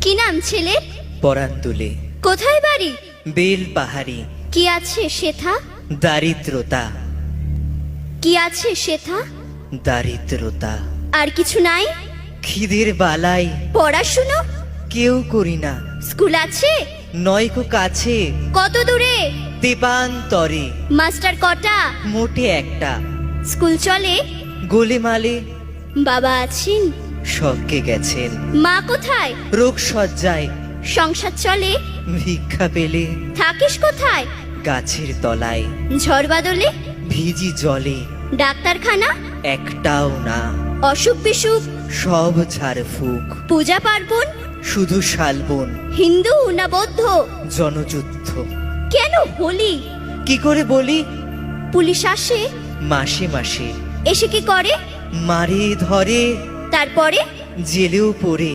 কি নাম ছেলে? পরান তুলে কোথায় বাড়ি? বেল পাহাড়ি। কি আছে সেথা? দারিদ্রতা, কি আছে সেথা? দারিদ্রতা। আর কিছু নাই? খিদের বালাই পড়াশুনো? কেউ করি না। স্কুল আছে? নয়কো কাছে কত দূরে? দেবান্তরে। মাস্টার কটা? মোটে একটা। স্কুল চলে? গোলেমালে বাবা আছেন? স্বর্গে গেছেন। মা কোথায়? রোগ সজ্জায় সংসার চলে? ভিক্ষা পেলে থাকিস কোথায়? গাছের তলায়। ঝড় বাদলে? ভিজি জলে ডাক্তারখানা? একটাও না। অসুখ বিসুখ? সব ঝাড়ফুঁক। পূজা পার্বণ? শুধু শালবন। হিন্দু না বৌদ্ধ? জনযুদ্ধ। কেন হোলি? কি করে বলি? পুলিশ আসে? মাসে মাসে এসে কি করে? মারে ধরে, তারপরে? জেলেও পড়ে।